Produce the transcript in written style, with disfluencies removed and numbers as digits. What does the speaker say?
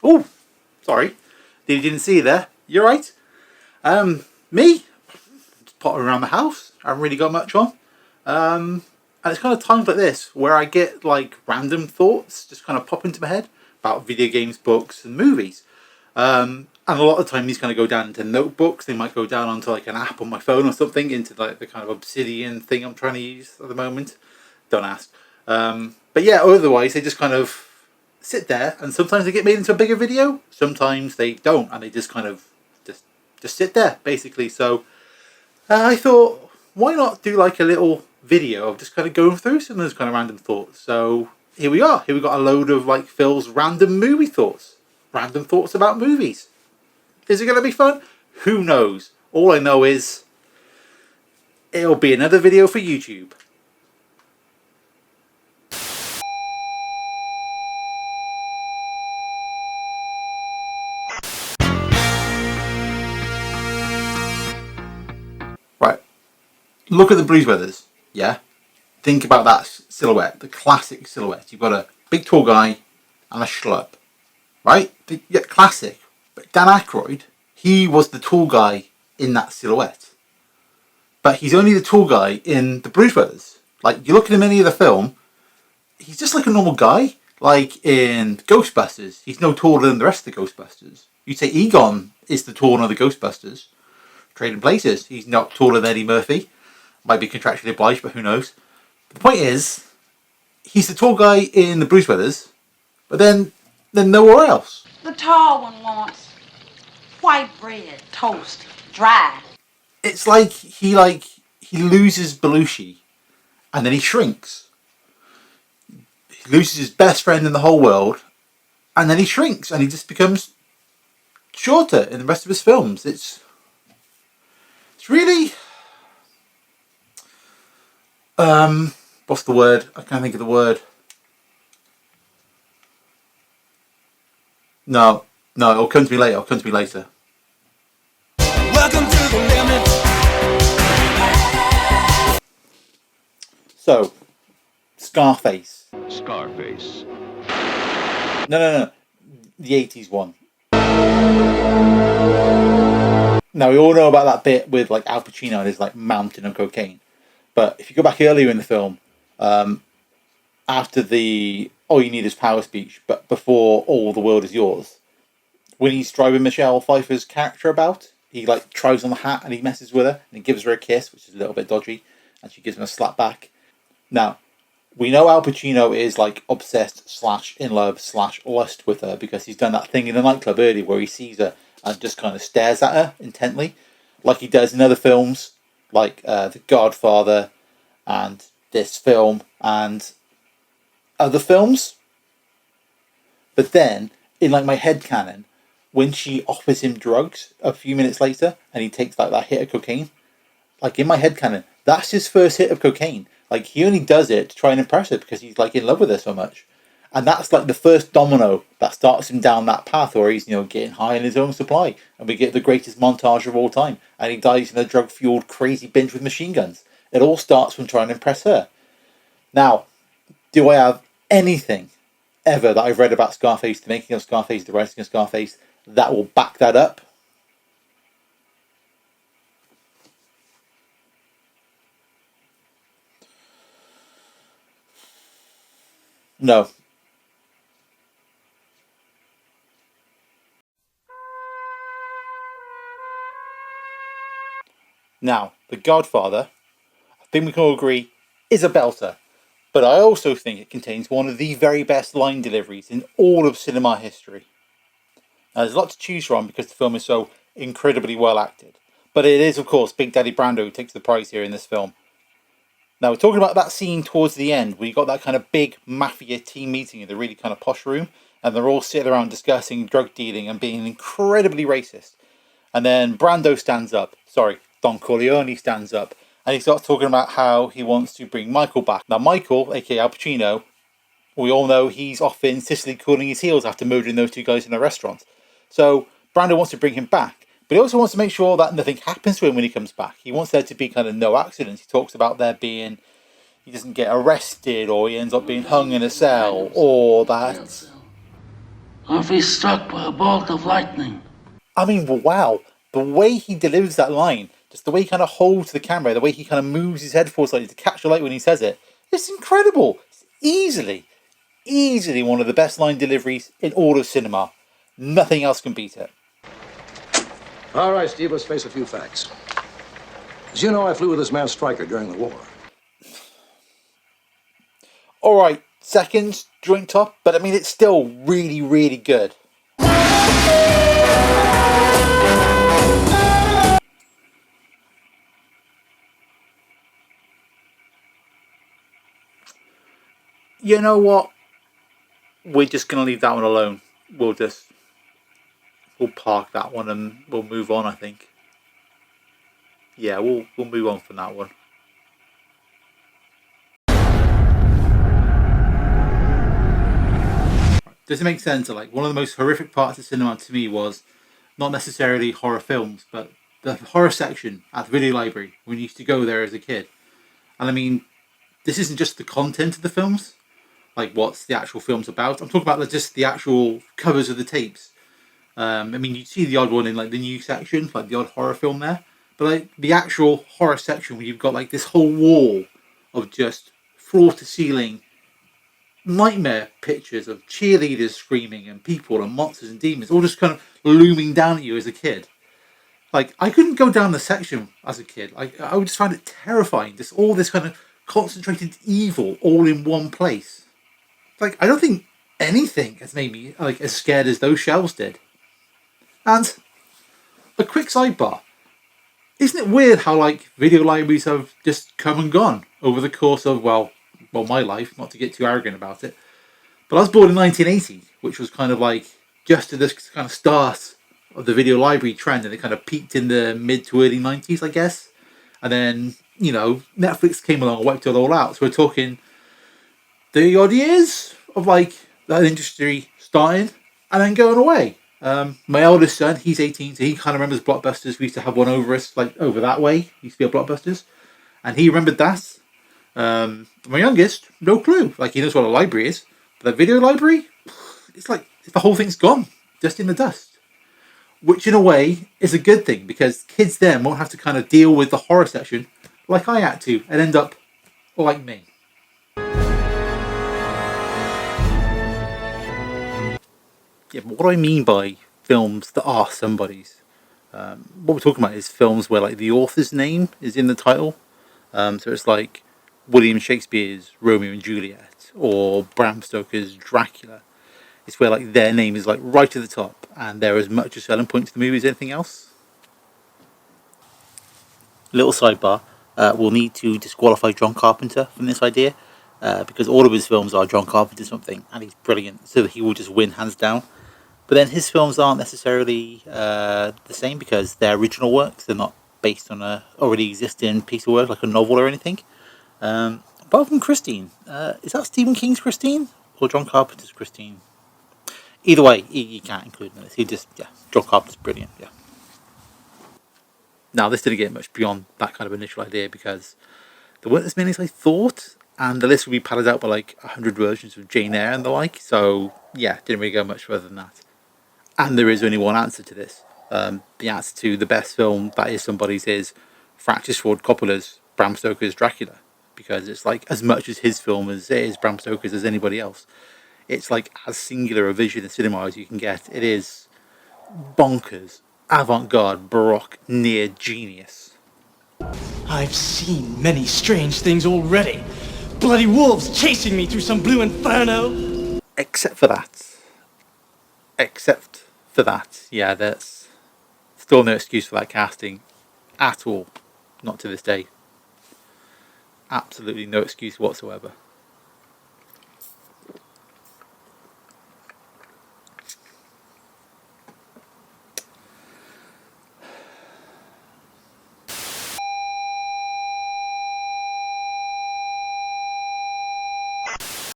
Oh, sorry. Didn't see you there. You're right. Me? Just pottering around the house. I haven't really got much on. And it's kind of times like this where I get like random thoughts just kind of pop into my head about video games, books, and movies. And a lot of the time these kind of go down into notebooks. They might go down onto like an app on my phone or something, into like the kind of obsidian thing I'm trying to use at the moment. Don't ask. But yeah, otherwise they just kind of sit there, and sometimes they get made into a bigger video. Sometimes they don't, and they just kind of just sit there basically. So I thought, why not do like a little video of just kind of going through some of those kind of random thoughts. So here we are. Here we got a load of like Phil's random movie thoughts. Random thoughts about movies. Is it going to be fun? Who knows? All I know is it'll be another video for YouTube. Right. Look at the Blues Brothers. Yeah? Think about that silhouette. The classic silhouette. You've got a big tall guy and a schlub. Right? Yeah, classic. But Dan Aykroyd, he was the tall guy in that silhouette. But he's only the tall guy in the Blues Brothers. Like, you look at him in any of the film, he's just like a normal guy. Like in Ghostbusters, he's no taller than the rest of the Ghostbusters. You'd say Egon is the taller of the Ghostbusters. Trading places, he's not taller than Eddie Murphy. Might be contractually obliged, but who knows. The point is, he's the tall guy in the Blues Brothers, but then nowhere else. The tall one wants white bread, toast, dry. It's like he loses Belushi, and then he shrinks. He loses his best friend in the whole world, and then he shrinks, and he just becomes shorter in the rest of his films. It's really what's the word? I can't think of the word. No, it'll come to me later. Welcome to the limit. So, Scarface. No. The 80s one. Now, we all know about that bit with like Al Pacino and his like mountain of cocaine. But if you go back earlier in the film, after the "All You Need Is Power" speech, but before "All the World Is Yours," when he's driving Michelle Pfeiffer's character about, he like tries on the hat and he messes with her and he gives her a kiss, which is a little bit dodgy, and she gives him a slap back. Now, we know Al Pacino is like obsessed / in love / lust with her because he's done that thing in the nightclub earlier where he sees her and just kind of stares at her intently, like he does in other films, like The Godfather and this film and other films. But then, in like my headcanon, when she offers him drugs a few minutes later and he takes like that hit of cocaine, like in my headcanon, that's his first hit of cocaine. Like he only does it to try and impress her because he's like in love with her so much. And that's like the first domino that starts him down that path where he's, getting high in his own supply. And we get the greatest montage of all time. And he dies in a drug-fueled crazy binge with machine guns. It all starts from trying to impress her. Now, do I have anything ever that I've read about Scarface, the making of Scarface, the writing of Scarface, that will back that up? No. Now, The Godfather, I think we can all agree, is a belter. But I also think it contains one of the very best line deliveries in all of cinema history. Now, there's a lot to choose from because the film is so incredibly well acted. But it is, of course, Big Daddy Brando who takes the prize here in this film. Now, we're talking about that scene towards the end where you got that kind of big mafia team meeting in the really kind of posh room, and they're all sitting around discussing drug dealing and being incredibly racist. And then Brando stands up. Don Corleone stands up. And he starts talking about how he wants to bring Michael back. Now, Michael, aka Al Pacino, we all know he's off in Sicily cooling his heels after murdering those two guys in a restaurant. So, Brando wants to bring him back. But he also wants to make sure that nothing happens to him when he comes back. He wants there to be kind of no accidents. He talks about there being, he doesn't get arrested, or he ends up being hung in a cell, or that... or if he's struck by a bolt of lightning. I mean, wow. The way he delivers that line, just the way he kind of holds the camera, the way he kind of moves his head forward slightly to catch the light when he says it, it's incredible. It's easily one of the best line deliveries in all of cinema. Nothing else can beat it. All right, Steve, let's face a few facts. As you know, I flew with this man Stryker during the war. Alright, second, joint top, but I mean, it's still really, really good. You know what? We're just going to leave that one alone. We'll park that one and we'll move on, I think. Yeah, we'll move on from that one. Does it make sense? Like, one of the most horrific parts of cinema to me was not necessarily horror films, but the horror section at the video library when you used to go there as a kid. And I mean, this isn't just the content of the films, like what's the actual film's about. I'm talking about just the actual covers of the tapes. I mean, you see the odd one in like the new section, like the odd horror film there, but like the actual horror section where you've got like this whole wall of just floor to ceiling nightmare pictures of cheerleaders screaming and people and monsters and demons all just kind of looming down at you as a kid. Like, I couldn't go down the section as a kid. Like, I would just find it terrifying. Just all this kind of concentrated evil all in one place. Like, I don't think anything has made me like as scared as those shelves did. And a quick sidebar. Isn't it weird how like video libraries have just come and gone over the course of, well, my life, not to get too arrogant about it. But I was born in 1980, which was kind of like just at this kind of start of the video library trend, and it kind of peaked in the mid to early 90s, I guess. And then, you know, Netflix came along and wiped it all out. So we're talking 30 odd years of like that industry starting and then going away. My eldest son, he's 18, so he kind of remembers Blockbusters. We used to have one over us, like over that way. Used to be a Blockbusters, and he remembered that. My youngest, no clue. Like, he knows what a library is, but the video library, it's like the whole thing's gone, just in the dust. Which, in a way, is a good thing because kids then won't have to kind of deal with the horror section like I had to, and end up like me. Yeah, but what do I mean by films that are somebody's? What we're talking about is films where like the author's name is in the title. So it's like William Shakespeare's Romeo and Juliet or Bram Stoker's Dracula. It's where like their name is like right at the top and they're as much a selling point to the movie as anything else. Little sidebar, we'll need to disqualify John Carpenter from this idea because all of his films are John Carpenter something and he's brilliant, so he will just win hands down. But then his films aren't necessarily the same because they're original works. They're not based on a already existing piece of work like a novel or anything. Apart from Christine, is that Stephen King's Christine or John Carpenter's Christine? Either way, you can't include him in this. John Carpenter's brilliant, yeah. Now, this didn't get much beyond that kind of initial idea because there weren't as many as I thought, and the list would be padded out by like 100 versions of Jane Eyre and the like, so yeah, didn't really go much further than that. And there is only one answer to this. The answer to the best film that is somebody's is Francis Ford Coppola's Bram Stoker's Dracula, because it's like as much as his film as it is Bram Stoker's as anybody else. It's like as singular a vision of cinema as you can get. It is bonkers, avant-garde, baroque, near genius. I've seen many strange things already. Bloody wolves chasing me through some blue inferno. Except for that, yeah, there's still no excuse for that casting at all. Not to this day. Absolutely no excuse whatsoever.